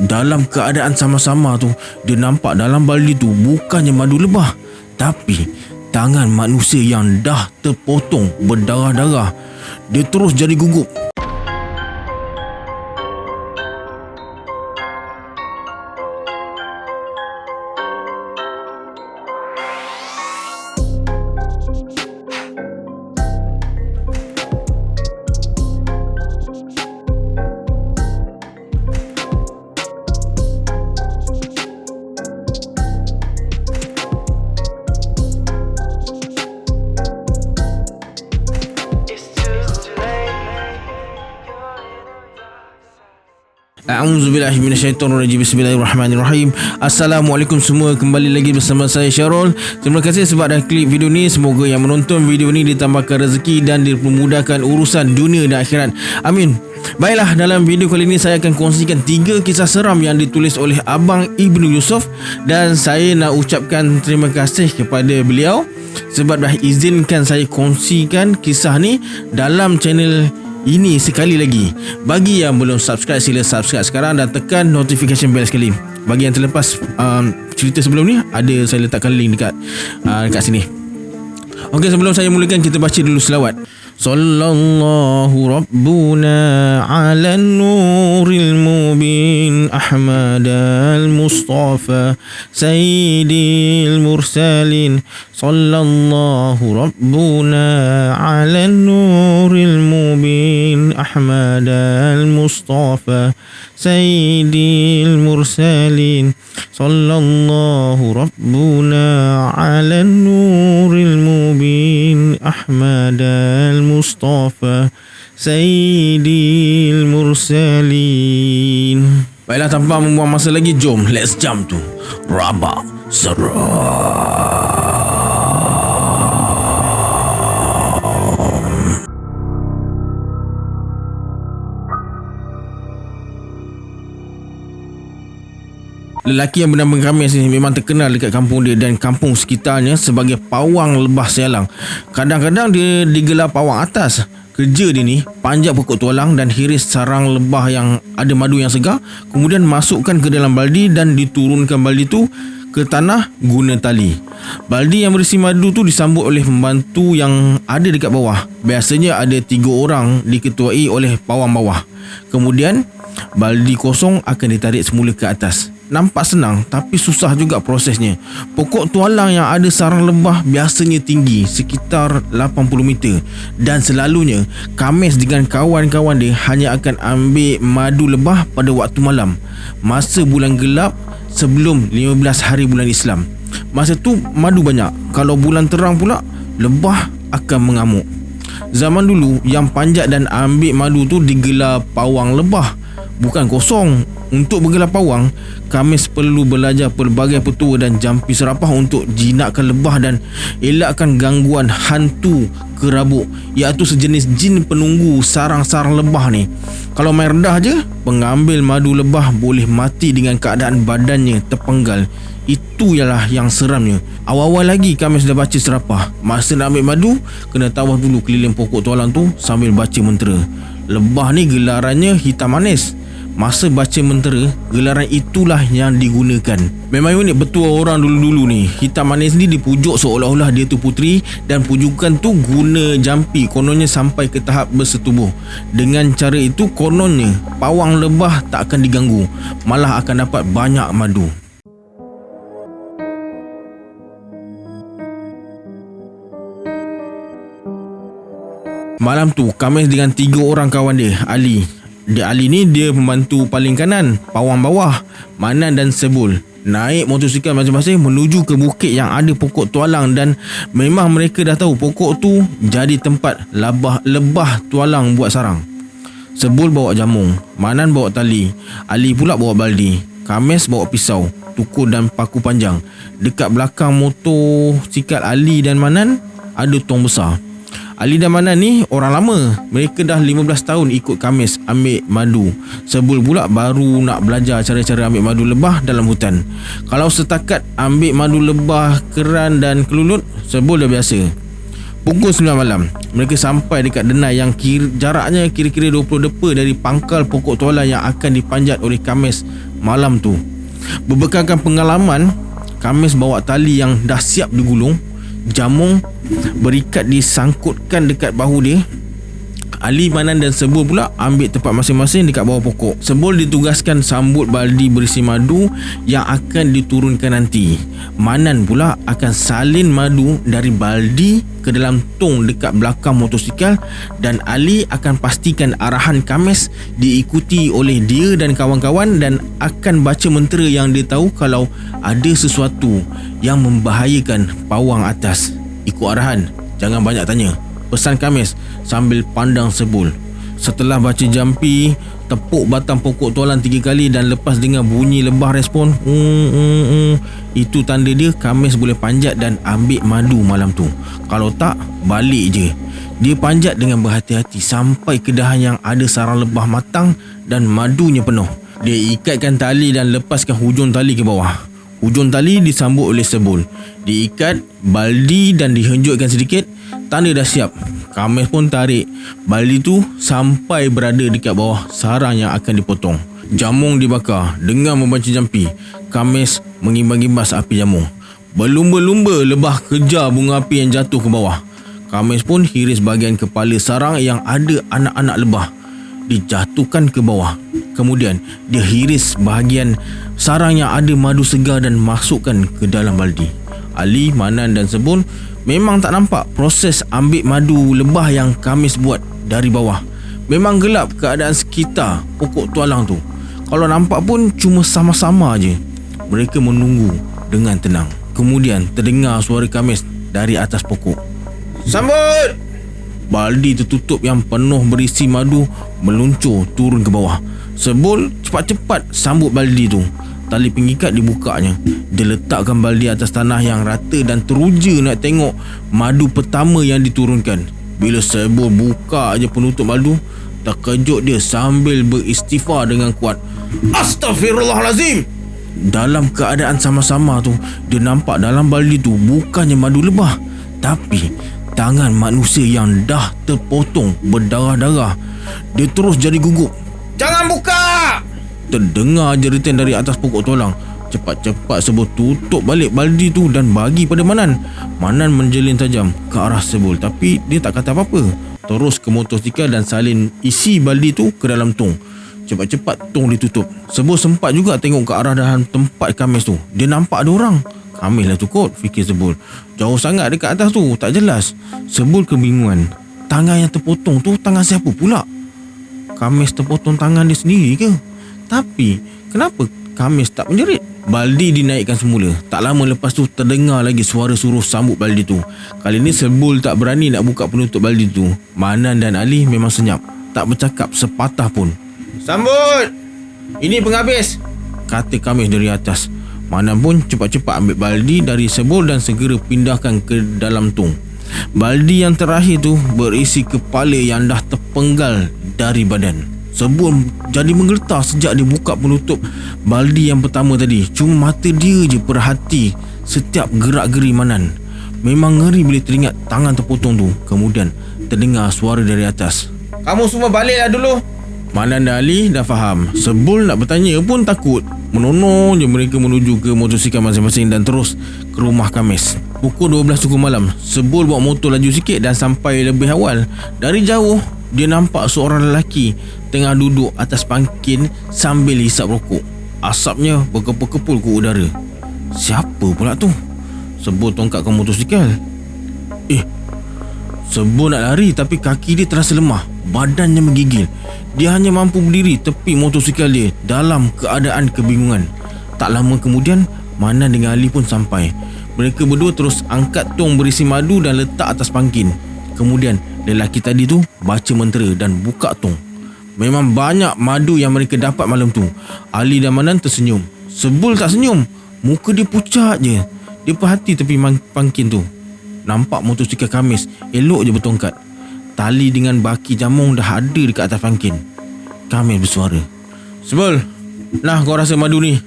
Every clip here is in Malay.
dalam keadaan sama-sama tu, dia nampak dalam baldi tu bukannya madu lebah, tapi tangan manusia yang dah terpotong berdarah-darah. Dia terus jadi gugup. A'udzubillahi minasyaitonirrajim. Bismillahirrahmanirrahim. Assalamualaikum semua, kembali lagi bersama saya Syarul. Terima kasih sebab dah klik video ni. Semoga yang menonton video ni ditambahkan rezeki dan dipermudahkan urusan dunia dan akhirat. Amin. Baiklah, dalam video kali ini saya akan kongsikan 3 kisah seram yang ditulis oleh Abang Ibnu Yusuf, dan saya nak ucapkan terima kasih kepada beliau sebab dah izinkan saya kongsikan kisah ni dalam channel ini sekali lagi. Bagi yang belum subscribe, sila subscribe sekarang dan tekan notification bell sekali. Bagi yang terlepas cerita sebelum ni, ada saya letakkan link dekat sini. Okey, sebelum saya mulakan, kita baca dulu selawat. Sallallahu Rabbuna ala nuril mubin Ahmadal Mustafa Sayyidil Mursalin. Sallallahu Rabbuna ala nuril mubin Ahmadal Mustafa Sayyidil Mursalin. Sallallahu Rabbuna ala nuril mubin Ahmadal Mustafa Sayyidil Mursalin. Baiklah, tanpa membuang masa lagi, jom let's jump to Rabak Seram. Lelaki yang bernama Khamis ni memang terkenal dekat kampung dia dan kampung sekitarnya sebagai pawang lebah sialang. Kadang-kadang dia digelar pawang atas. Kerja dia ni panjat pokok tualang dan hiris sarang lebah yang ada madu yang segar, kemudian masukkan ke dalam baldi dan diturunkan baldi tu ke tanah guna tali. Baldi yang berisi madu tu disambut oleh pembantu yang ada dekat bawah. Biasanya ada 3 orang diketuai oleh pawang bawah. Kemudian baldi kosong akan ditarik semula ke atas. Nampak senang tapi susah juga prosesnya. Pokok tualang yang ada sarang lebah biasanya tinggi sekitar 80 meter, dan selalunya Khamis dengan kawan-kawan dia hanya akan ambil madu lebah pada waktu malam, masa bulan gelap sebelum 15 hari bulan Islam. Masa tu madu banyak. Kalau bulan terang pula, lebah akan mengamuk. Zaman dulu yang panjat dan ambil madu tu digelar pawang lebah, bukan kosong. Untuk bergelar pawang, Khamis perlu belajar pelbagai petua dan jampi serapah untuk jinakkan lebah dan elakkan gangguan hantu kerabuk, iaitu sejenis jin penunggu sarang-sarang lebah ni. Kalau main rendah je, pengambil madu lebah boleh mati dengan keadaan badannya terpenggal. Itu ialah yang seramnya. Awal-awal lagi Khamis dah baca serapah. Masa nak ambil madu, kena tawaf dulu keliling pokok tualang tu sambil baca mentera. Lebah ni gelarannya hitam manis. Masa baca mentera, gelaran itulah yang digunakan. Memang unik betul orang dulu-dulu ni. Hitam manis ni dipujuk seolah-olah dia tu puteri, dan pujukan tu guna jampi, kononnya sampai ke tahap bersetubuh. Dengan cara itu, kononnya pawang lebah tak akan diganggu, malah akan dapat banyak madu. Malam tu Khamis dengan 3 orang kawan dia, Ali ni dia pembantu paling kanan, pawang bawah Manan dan Sebul, naik motosikal masing-masing menuju ke bukit yang ada pokok tualang, dan memang mereka dah tahu pokok tu jadi tempat lebah tualang buat sarang. Sebul bawa jamung, Manan bawa tali, Ali pula bawa baldi, Khamis bawa pisau, tukur dan paku panjang. Dekat belakang motosikal Ali dan Manan ada tong besar. Ali dan Manan ni orang lama. Mereka dah 15 tahun ikut Khamis ambil madu. Sebul pula baru nak belajar cara-cara ambil madu lebah dalam hutan. Kalau setakat ambil madu lebah keran dan kelulut, Sebul dah biasa. Pukul 9 malam, mereka sampai dekat denai yang jaraknya kira-kira 20 depa dari pangkal pokok tualang yang akan dipanjat oleh Khamis malam tu. Berbekalkan pengalaman, Khamis bawa tali yang dah siap digulung, jamung berikat disangkutkan dekat bahu dia. Ali, Manan dan Sebul pula ambil tempat masing-masing dekat bawah pokok. Sebul ditugaskan sambut baldi berisi madu yang akan diturunkan nanti. Manan pula akan salin madu dari baldi ke dalam tong dekat belakang motosikal, dan Ali akan pastikan arahan Khamis diikuti oleh dia dan kawan-kawan, dan akan baca mentera yang dia tahu kalau ada sesuatu yang membahayakan pawang atas. Ikut arahan, jangan banyak tanya, pesan Khamis sambil pandang Sebul. Setelah baca jampi, tepuk batang pokok tualang 3 kali dan lepas dengar bunyi lebah respon, itu tanda dia Khamis boleh panjat dan ambil madu malam tu. Kalau tak, balik je. Dia panjat dengan berhati-hati sampai ke dahan yang ada sarang lebah matang dan madunya penuh. Dia ikatkan tali dan lepaskan hujung tali ke bawah. Hujung tali disambut oleh Sebul. Diikat baldi dan dihenjutkan sedikit. Tanda dah siap. Khamis pun tarik baldi tu sampai berada dekat bawah sarang yang akan dipotong. Jamung dibakar dengan membaca jampi. Khamis mengimbas-imbas api jamung. Berlumba-lumba lebah kejar bunga api yang jatuh ke bawah. Khamis pun hiris bahagian kepala sarang yang ada anak-anak lebah, dijatuhkan ke bawah. Kemudian dia hiris bahagian sarang yang ada madu segar dan masukkan ke dalam baldi. Ali, Manan dan Sebul memang tak nampak proses ambil madu lebah yang Khamis buat dari bawah. Memang gelap keadaan sekitar pokok tualang tu. Kalau nampak pun cuma sama-sama je. Mereka menunggu dengan tenang. Kemudian terdengar suara Khamis dari atas pokok. "Sambut!" Baldi tertutup yang penuh berisi madu meluncur turun ke bawah. Sebul cepat-cepat sambut baldi tu. Tali pengikat dibukanya. Dia letakkan baldi atas tanah yang rata dan teruja nak tengok madu pertama yang diturunkan. Bila Sebul buka je penutup madu, terkejut dia sambil beristighfar dengan kuat. "Astaghfirullahalazim!" Dalam keadaan sama-sama tu, dia nampak dalam baldi tu bukannya madu lebah, tapi tangan manusia yang dah terpotong berdarah-darah. Dia terus jadi gugup. "Jangan buka!" Terdengar jeritan dari atas pokok tualang. Cepat-cepat Sebul tutup balik baldi tu dan bagi pada Manan. Manan menjelin tajam ke arah Sebul, tapi dia tak kata apa-apa. Terus ke motosikal dan salin isi baldi tu ke dalam tong. Cepat-cepat tong ditutup. Sebul sempat juga tengok ke arah dahan tempat Khamis tu. Dia nampak ada orang. Khamis lah tu kot, fikir Sebul. Jauh sangat dekat atas tu, tak jelas. Sebul kebingungan. Tangan yang terpotong tu tangan siapa pula? Khamis terpotong tangan dia sendiri ke? Tapi kenapa Khamis tak menjerit? Baldi dinaikkan semula. Tak lama lepas tu terdengar lagi suara suruh sambut baldi tu. Kali ni Sebul tak berani nak buka penutup baldi tu. Manan dan Ali memang senyap, tak bercakap sepatah pun. "Sambut! Ini penghabis!" kata Khamis dari atas. Manan pun cepat-cepat ambil baldi dari Sebul dan segera pindahkan ke dalam tong. Baldi yang terakhir tu berisi kepala yang dah terpenggal dari badan. Sebul jadi menggeletar sejak dia buka penutup baldi yang pertama tadi. Cuma mata dia je perhati setiap gerak-geri Manan. Memang ngeri bila teringat tangan terpotong tu. Kemudian terdengar suara dari atas. "Kamu semua baliklah dulu." Manan dan Ali dah faham. Sebul nak bertanya pun takut. Menonong je mereka menuju ke motosikal masing-masing dan terus ke rumah Khamis. Pukul 12 cukup malam, Sebul bawa motor laju sikit dan sampai lebih awal. Dari jauh, dia nampak seorang lelaki tengah duduk atas pangkin sambil hisap rokok. Asapnya berkepul-kepul ke udara. Siapa pula tu? Sebul tongkatkan motosikal. Sebul nak lari tapi kaki dia terasa lemah. Badannya menggigil. Dia hanya mampu berdiri tepi motosikal dia dalam keadaan kebingungan. Tak lama kemudian, Manan dengan Ali pun sampai. Mereka berdua terus angkat tong berisi madu dan letak atas pangkin. Kemudian lelaki tadi tu baca mentera dan buka tong. Memang banyak madu yang mereka dapat malam tu. Ali dan Manan tersenyum. Sebul tak senyum. Muka dia pucat je. Dia perhati tepi pangkin tu. Nampak motosikal Khamis elok je bertongkat. Tali dengan baki jamung dah ada dekat atas pangkin. Khamis bersuara. "Sebul, nah kau rasa madu ni.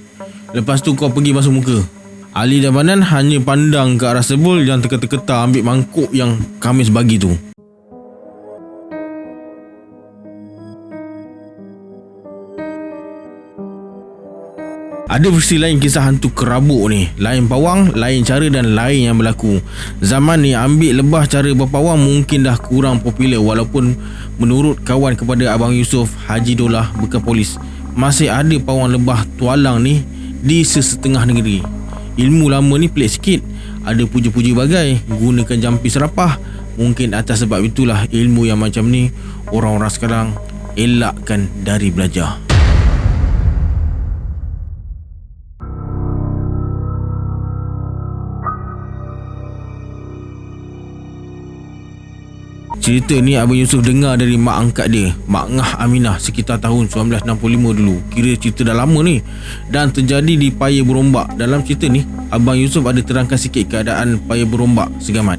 Lepas tu kau pergi basuh muka. Ali dan Banan hanya pandang ke arah Sebul yang terketa-keta ambil mangkuk yang Khamis bagi tu. Ada versi lain kisah hantu kerabuk ni. Lain pawang, lain cara dan lain yang berlaku. Zaman ni ambil lebah cara berpawang mungkin dah kurang popular, walaupun menurut kawan kepada Abang Yusof, Haji Dolah, bekas polis, masih ada pawang lebah tualang ni di sesetengah negeri. Ilmu lama ni pelik sikit. Ada puja-puja bagai, gunakan jampi serapah. Mungkin atas sebab itulah ilmu yang macam ni orang-orang sekarang elakkan dari belajar. Cerita ni Abang Yusof dengar dari mak angkat dia, Mak Ngah Aminah, sekitar tahun 1965 dulu. Kira cerita dah lama ni, dan terjadi di Paya Berombak. Dalam cerita ni Abang Yusof ada terangkan sikit keadaan Paya Berombak Segamat.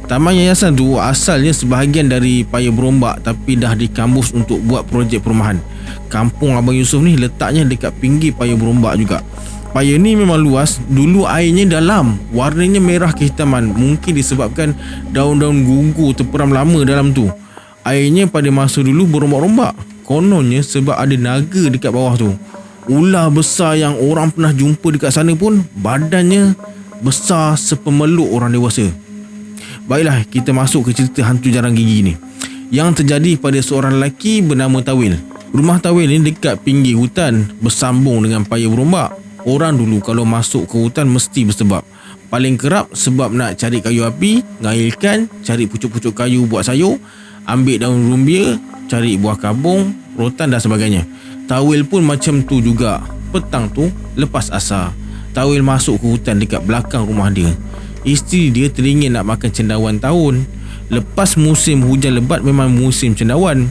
Taman yayasan tu asalnya sebahagian dari Paya Berombak, tapi dah dikambus untuk buat projek perumahan. Kampung Abang Yusof ni letaknya dekat pinggir Paya Berombak juga. Paya ni memang luas. Dulu airnya dalam, warnanya merah kehitaman. Mungkin disebabkan daun-daun gugur terperam lama dalam tu. Airnya pada masa dulu berombak-rombak. Kononnya sebab ada naga dekat bawah tu. Ular besar yang orang pernah jumpa dekat sana pun badannya besar sepemeluk orang dewasa. Baiklah, kita masuk ke cerita hantu jarang gigi ni, yang terjadi pada seorang lelaki bernama Tawil. Rumah Tawil ni dekat pinggir hutan bersambung dengan Paya Berombak. Orang dulu kalau masuk ke hutan mesti bersebab. Paling kerap sebab nak cari kayu api, ngailkan, cari pucuk-pucuk kayu buat sayur, ambil daun rumbia, cari buah kabung, rotan dan sebagainya. Tawil pun macam tu juga. Petang tu lepas asar, Tawil masuk ke hutan dekat belakang rumah dia. Isteri dia teringin nak makan cendawan tahun. Lepas musim hujan lebat memang musim cendawan.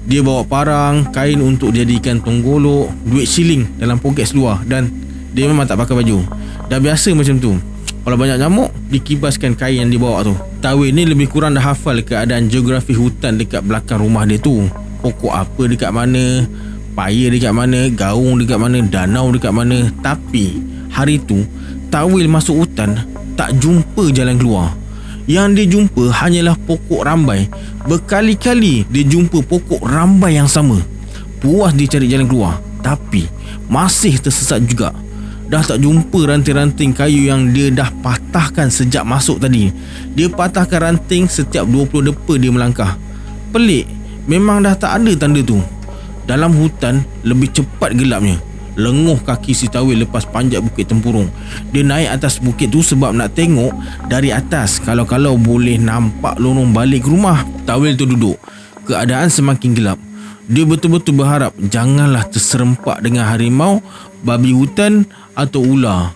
Dia bawa parang, kain untuk jadikan tonggolok, duit siling dalam poket seluar, dan dia memang tak pakai baju. Dah biasa macam tu. Kalau banyak nyamuk, dikibaskan kain yang dibawa tu. Tawil ni lebih kurang dah hafal keadaan geografi hutan dekat belakang rumah dia tu. Pokok apa dekat mana, paya dekat mana, gaung dekat mana, danau dekat mana. Tapi hari tu Tawil masuk hutan, tak jumpa jalan keluar. Yang dia jumpa hanyalah pokok rambai. Berkali-kali dia jumpa pokok rambai yang sama. Puas dia cari jalan keluar, tapi masih tersesat juga. Dah tak jumpa ranting-ranting kayu yang dia dah patahkan sejak masuk tadi. Dia patahkan ranting setiap 20 depa dia melangkah. Pelik, memang dah tak ada tanda tu. Dalam hutan lebih cepat gelapnya. Lenguh kaki si Tawil lepas panjat bukit tempurung. Dia naik atas bukit tu sebab nak tengok dari atas, kalau-kalau boleh nampak lorong balik ke rumah. Tawil tu duduk. Keadaan semakin gelap. Dia betul-betul berharap janganlah terserempak dengan harimau, babi hutan atau ular.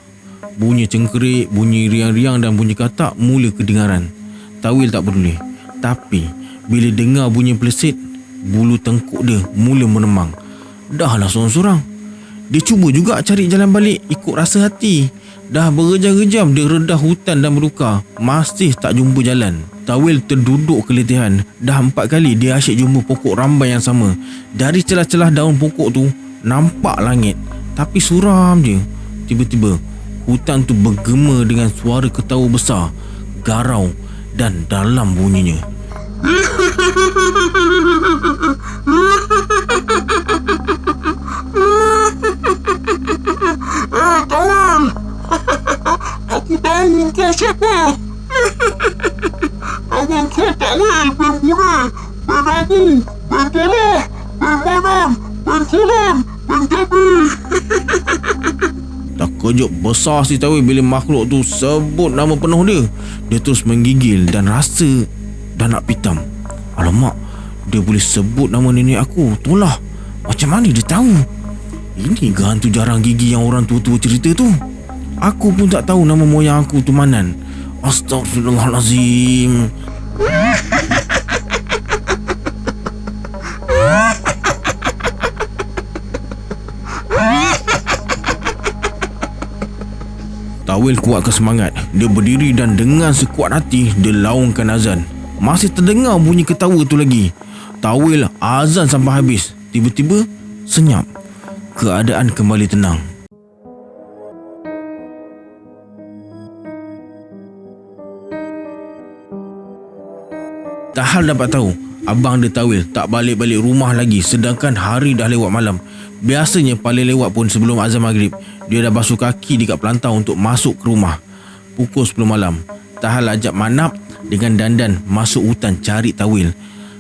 Bunyi cengkerik, bunyi riang-riang dan bunyi katak mula kedengaran. Tawil tak peduli. Tapi bila dengar bunyi pelesit, bulu tengkuk dia mula meremang. Dahlah sorang-sorang. Dia cuba juga cari jalan balik ikut rasa hati. Dah berjam-jam dia redah hutan dan berduka, masih tak jumpa jalan. Tawil terduduk keletihan. Dah 4 kali dia asyik jumpa pokok rambai yang sama. Dari celah-celah daun pokok tu nampak langit, tapi suram je. Tiba-tiba hutan tu bergema dengan suara ketawa besar, garau dan dalam bunyinya. Kawan, aku tahu kau siapa. Kawan kau Tawil bin Bunai, bin Abu, bin Tolah, bin Manan, bin Kulan, bin Jabi. Terkejut besar si Tawil bila makhluk tu sebut nama penuh dia. Dia terus menggigil dan rasa dah nak pitam. Alamak, dia boleh sebut nama nenek aku, Tolah. Macam mana dia tahu? Ini ke hantu jarang gigi yang orang tua-tua cerita tu? Aku pun tak tahu nama moyang aku tu Manan. Astaghfirullahalazim. Tawil kuatkan semangat. Dia berdiri dan dengan sekuat hati dia laungkan azan. Masih terdengar bunyi ketawa tu lagi. Tawil azan sampai habis. Tiba-tiba senyap. Keadaan kembali tenang. Tahal dapat tahu abang dia Tawil tak balik-balik rumah lagi, sedangkan hari dah lewat malam. Biasanya paling lewat pun sebelum azan maghrib, dia dah basuh kaki dekat pelantar untuk masuk ke rumah. Pukul 10 malam, Tahal ajak Manap dengan Dandan masuk hutan cari Tawil.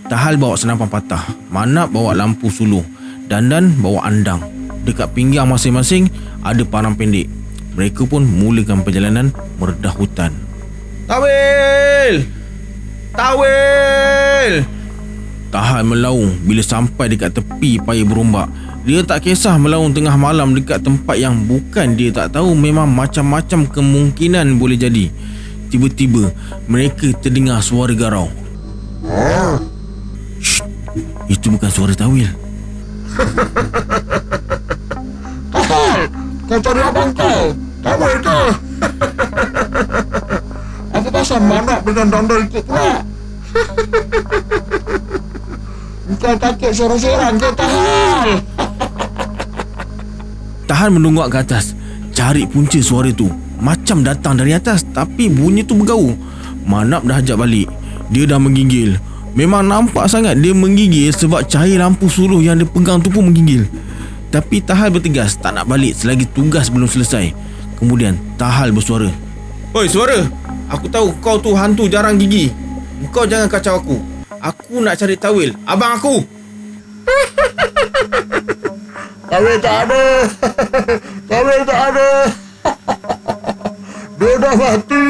Tahal bawa senapan patah, Manap bawa lampu suluh, Dandan bawa andang. Dekat pinggang masing-masing ada parang pendek. Mereka pun mulakan perjalanan meredah hutan. Tawil! Tawil! Tahal melaung bila sampai dekat tepi paya berombak. Dia tak kisah melaung tengah malam dekat tempat yang bukan dia tak tahu, memang macam-macam kemungkinan boleh jadi. Tiba-tiba mereka terdengar suara garau. Shh, itu bukan suara Tawil. Tahal, kau cari abang kau. Tawil ke? Apa pasal Manap dengan Dandan ikut pula? Kau takut sorang-sorang ke, Tahal? Tahal mendongak ke atas, cari punca suara tu. Macam datang dari atas, tapi bunyi tu bergaul. Manap dah ajak balik. Dia dah menggigil. Memang nampak sangat dia menggigil sebab cahaya lampu suluh yang dia pegang tu pun menggigil. Tapi Tahal bertegas tak nak balik selagi tugas belum selesai. Kemudian Tahal bersuara. Oi suara, aku tahu kau tu hantu jarang gigi. Kau jangan kacau aku. Aku nak cari Tawil, abang aku. Tawil tak ada. Tawil tak ada. Dia dah mati.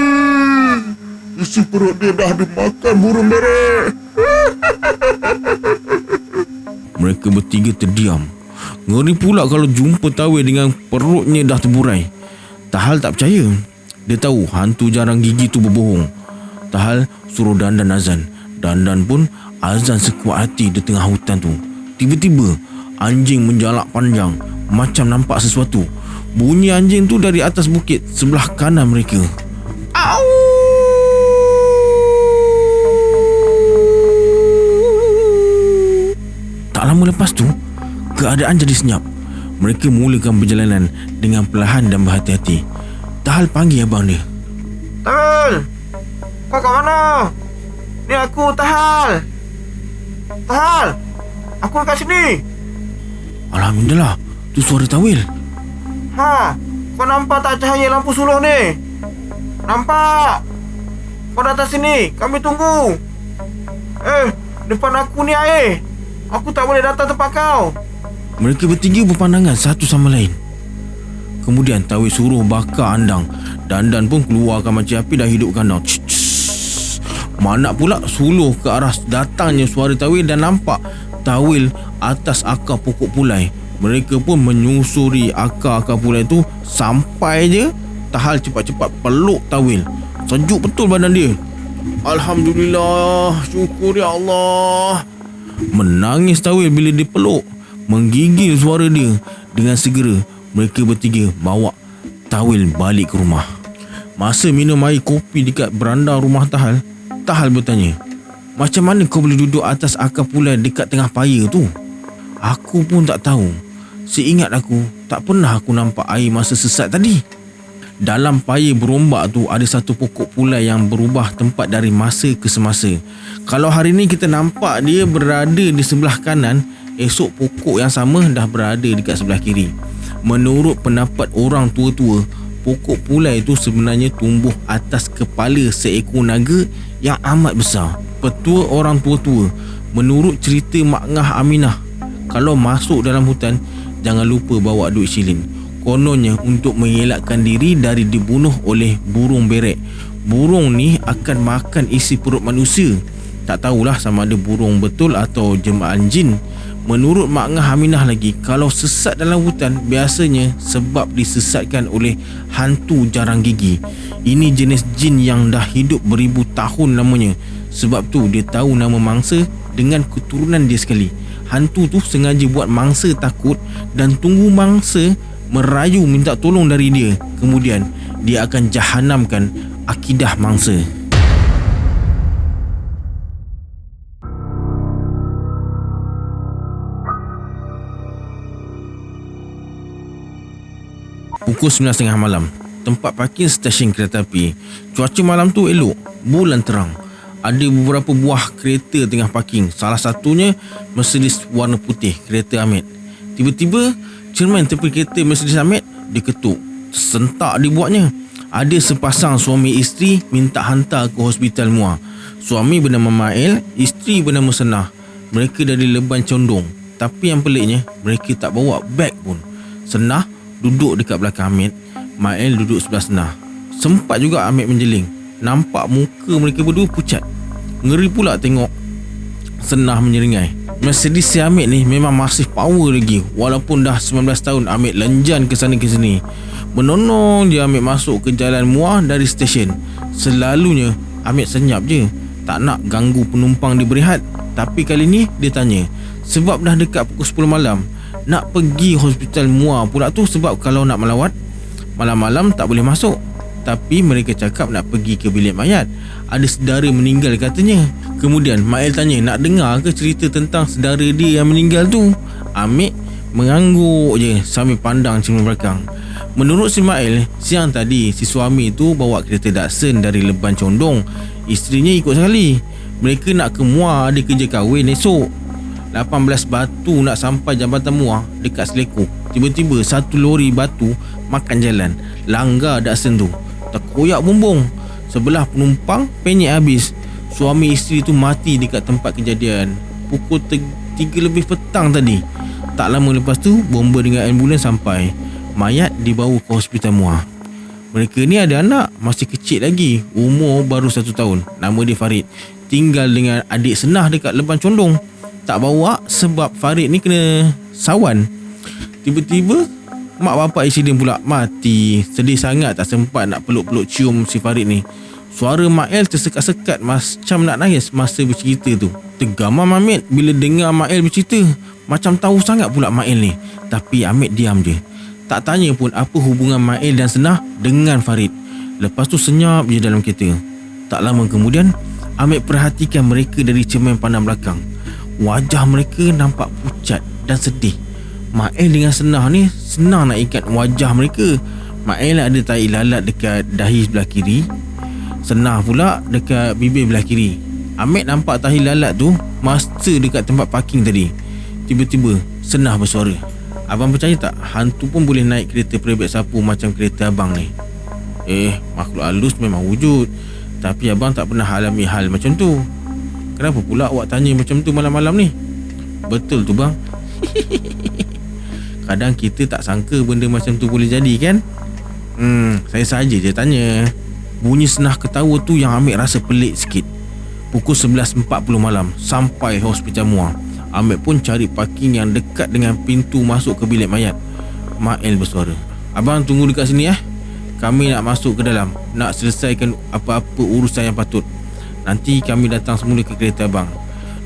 Isi perut dia dah dimakan burung beret. Mereka bertiga terdiam. Ngeri pula kalau jumpa Tawil dengan perutnya dah terburai. Tahal tak percaya. Dia tahu hantu jarang gigi tu berbohong. Tahal suruh Dandan azan. Dandan pun azan sekuat hati di tengah hutan tu. Tiba-tiba anjing menjalak panjang, macam nampak sesuatu. Bunyi anjing tu dari atas bukit sebelah kanan mereka. Au! Tak lama lepas tu, keadaan jadi senyap. Mereka mulakan perjalanan dengan perlahan dan berhati-hati. Tahal panggil abang dia. Tahal! Kau kat mana? Ni aku, Tahal. Tahal! Aku dekat sini. Alhamdulillah, tu suara Tawil. Ha, kau nampak tak cahaya lampu suluh ni? Nampak? Kau datang sini, kami tunggu. Depan aku ni air. Aku tak boleh datang tempat kau. Mereka bertiga berpandangan satu sama lain. Kemudian Tawil suruh bakar andang. Dandan pun keluarkan macam api dan hidupkan andang. Manap pula suluh ke arah datangnya suara Tawil dan nampak Tawil atas akar pokok pulai. Mereka pun menyusuri akar-akar pulai tu. Sampai je Tahal cepat-cepat peluk Tawil. Sejuk betul badan dia. Alhamdulillah, syukur ya Allah. Menangis Tawil bila dipeluk. Menggigil suara dia. Dengan segera mereka bertiga bawa Tawil balik ke rumah. Masa minum air kopi dekat beranda rumah Tahal, Tahal bertanya, macam mana kau boleh duduk atas akar pulai dekat tengah paya tu? Aku pun tak tahu. Seingat aku, tak pernah aku nampak air masa sesat tadi. Dalam paya berombak tu ada satu pokok pulai yang berubah tempat dari masa ke semasa. Kalau hari ni kita nampak dia berada di sebelah kanan, esok pokok yang sama dah berada dekat sebelah kiri. Menurut pendapat orang tua-tua, pokok pulai itu sebenarnya tumbuh atas kepala seekor naga yang amat besar. Petua orang tua-tua, menurut cerita Mak Ngah Aminah, kalau masuk dalam hutan, jangan lupa bawa duit shilling. Kononnya untuk mengelakkan diri dari dibunuh oleh burung beret. Burung ni akan makan isi perut manusia. Tak tahulah sama ada burung betul atau jemaah jin. Menurut Mak Ngah Aminah lagi, kalau sesat dalam hutan biasanya sebab disesatkan oleh hantu jarang gigi. Ini jenis jin yang dah hidup beribu tahun lamanya. Sebab tu dia tahu nama mangsa dengan keturunan dia sekali. Hantu tu sengaja buat mangsa takut dan tunggu mangsa merayu minta tolong dari dia. Kemudian dia akan jahanamkan akidah mangsa. Pukul 9.30 malam, tempat parking stesen kereta api. Cuaca malam tu elok, bulan terang. ada beberapa buah kereta tengah parking. Salah satunya Mercedes warna putih, kereta Hamid. Tiba-tiba cermin tepi kereta Mercedes Hamid diketuk, sentak dibuatnya. Ada sepasang suami isteri minta hantar ke hospital Muar. Suami bernama Mail, isteri bernama Senah. Mereka dari Leban Condong. Tapi yang peliknya, mereka tak bawa beg pun. Senah duduk dekat belakang Hamid, Mail duduk sebelah Senah. Sempat juga Hamid menjeling. Nampak muka mereka berdua pucat. Ngeri pula tengok Senah menyeringai. Mercedes si Hamid ni memang masih power lagi. Walaupun dah 19 tahun, Hamid lenjan ke sana ke sini. Menonong dia Hamid masuk ke jalan Muar dari stesen. Selalunya Hamid senyap je, tak nak ganggu penumpang dia berehat. Tapi kali ni dia tanya, sebab dah dekat pukul 10 malam, nak pergi hospital Muar pula tu. Sebab kalau nak melawat malam-malam tak boleh masuk. Tapi mereka cakap nak pergi ke bilik mayat, ada saudara meninggal katanya. Kemudian Mail tanya, nak dengar ke cerita tentang saudara dia yang meninggal tu? Hamid mengangguk je sambil pandang cermin belakang. Menurut si Mail, siang tadi si suami tu bawa kereta Datsun dari Leban Condong. Isterinya ikut sekali. Mereka nak ke Muar, ada kerja kahwin esok. 18 batu nak sampai Jambatan Muar dekat Seleko. Tiba-tiba satu lori batu makan jalan, langgar Datsun tu, terkoyak bumbung. Sebelah penumpang penyek habis. Suami isteri tu mati dekat tempat kejadian pukul 3 lebih petang tadi. Tak lama lepas tu, bomba dengan ambulans sampai. Mayat dibawa ke hospital Muar. Mereka ni ada anak, masih kecil lagi, umur baru 1 tahun. Nama dia Farid. Tinggal dengan adik Senah dekat Leban Condong. Tak bawa sebab Farid ni kena sawan. Tiba-tiba mak bapak isteri dia pula mati. Sedih sangat tak sempat nak peluk-peluk cium si Farid ni. Suara Mail tersekat-sekat macam nak nangis masa bercerita tu. Tergamam Hamid bila dengar Mail bercerita. Macam tahu sangat pula Mail ni. Tapi Hamid diam je, tak tanya pun apa hubungan Mail dan Senah dengan Farid. Lepas tu senyap je dalam kereta. Tak lama kemudian, Hamid perhatikan mereka dari cermin pandang belakang. Wajah mereka nampak pucat dan sedih. Mail dengan Senah ni senang nak ikat wajah mereka. Mail ada tahi lalat dekat dahi sebelah kiri, Senah pula dekat bibir belah kiri. Hamid nampak tahi lalat tu masa dekat tempat parking tadi. Tiba-tiba Senah bersuara, abang percaya tak, hantu pun boleh naik kereta peribad sapu macam kereta abang ni? Makhluk halus memang wujud, tapi abang tak pernah alami hal macam tu. Kenapa pula awak tanya macam tu malam-malam ni? Betul tu bang. Kadang kita tak sangka benda macam tu boleh jadi kan? Saya saja je tanya. Bunyi Senah ketawa tu yang Hamid rasa pelik sikit. Pukul 11.40 malam sampai hospital Muar. Hamid pun cari parking yang dekat dengan pintu masuk ke bilik mayat. Mail bersuara, abang tunggu dekat sini kami nak masuk ke dalam, nak selesaikan apa-apa urusan yang patut. Nanti kami datang semula ke kereta abang.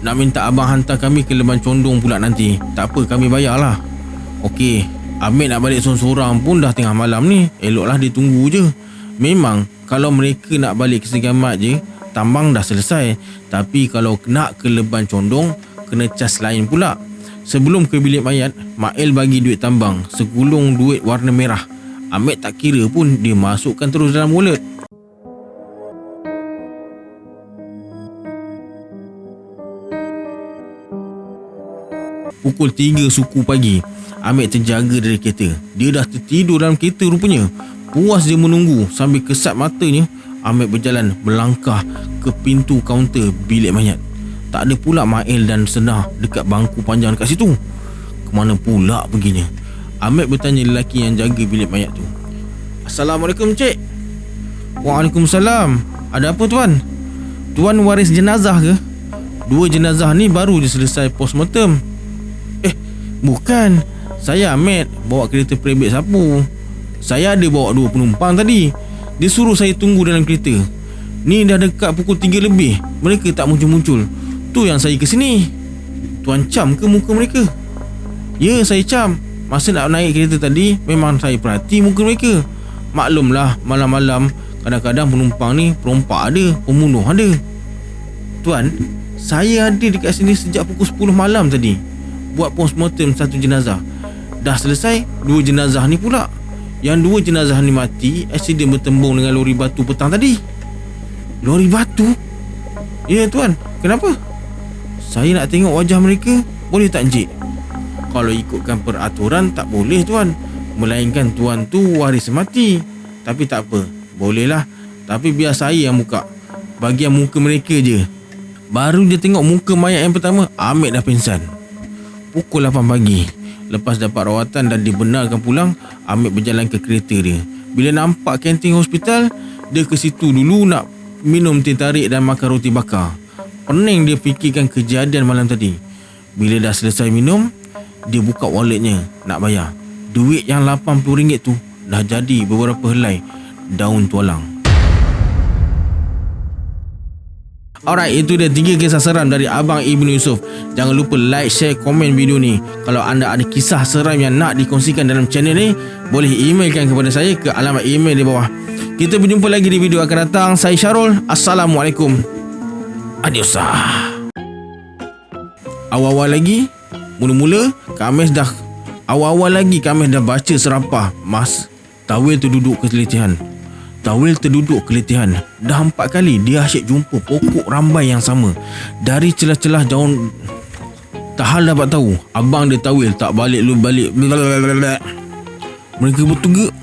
Nak minta abang hantar kami ke Leban Condong pula nanti. Tak apa, kami bayarlah. Okey, Hamid nak balik sorang-sorang pun dah tengah malam ni. Eloklah dia tunggu je. Memang kalau mereka nak balik ke Segamat je, tambang dah selesai. Tapi kalau nak ke Leban Condong, kena cas lain pula. Sebelum ke bilik mayat, Mail bagi duit tambang, segulung duit warna merah. Hamid tak kira pun, dia masukkan terus dalam wallet. Pukul 3 suku pagi, Hamid terjaga dari kereta. Dia dah tertidur dalam kereta rupanya. Puas dia menunggu sambil kesat matanya. Hamid berjalan melangkah ke pintu kaunter bilik mayat. Tak ada pula Mail dan Senah dekat bangku panjang dekat situ. Kemana pula perginya? Hamid bertanya lelaki yang jaga bilik mayat tu. Assalamualaikum cik. Waalaikumsalam. Ada apa tuan? Tuan waris jenazah ke? 2 jenazah ni baru je selesai postmortem. Bukan, saya Hamid, bawa kereta peribad sapu. Saya ada bawa 2 penumpang tadi. Dia suruh saya tunggu dalam kereta. Ni dah dekat pukul 3 lebih, mereka tak muncul-muncul. Tu yang saya ke sini. Tuan cam ke muka mereka? Ya, saya cam. Masa nak naik kereta tadi, memang saya perhati muka mereka. Maklumlah, malam-malam kadang-kadang penumpang ni perompak ada, pembunuh ada. Tuan, saya ada dekat sini sejak pukul 10 malam tadi, buat postmortem 1 jenazah. Dah selesai 2 jenazah ni pula. Yang 2 jenazah ni mati aksiden bertembung dengan lori batu petang tadi. Lori batu? Ya tuan, kenapa? Saya nak tengok wajah mereka. Boleh tak encik? Kalau ikutkan peraturan tak boleh tuan, melainkan tuan tu waris mati. Tapi tak apa, bolehlah. Tapi biar saya yang buka. Bagian muka mereka je. Baru dia tengok muka mayat yang pertama, Ahmed dah pingsan. Pukul 8 pagi. Lepas dapat rawatan dan dibenarkan pulang, Ahmed berjalan ke kereta dia. Bila nampak kantin hospital, dia ke situ dulu nak minum teh tarik dan makan roti bakar. Pening dia fikirkan kejadian malam tadi. Bila dah selesai minum, dia buka walletnya nak bayar. Duit yang RM80 tu dah jadi beberapa helai daun tualang. Alright, itu dia 3 kisah seram dari Abang Ibnu Yusuf. Jangan lupa like, share, komen video ni. Kalau anda ada kisah seram yang nak dikongsikan dalam channel ni, boleh emailkan kepada saya ke alamat email di bawah. Kita berjumpa lagi di video akan datang. Saya Syarul. Assalamualaikum. Adios. Awal-awal lagi, mula-mula Khamis dah baca serapah. Mas, tawil terduduk keletihan. Dah 4 kali dia asyik jumpa pokok rambai yang sama. Dari celah-celah daun. Tak hal dapat tahu, abang dia tawil tak balik. Mereka bertugas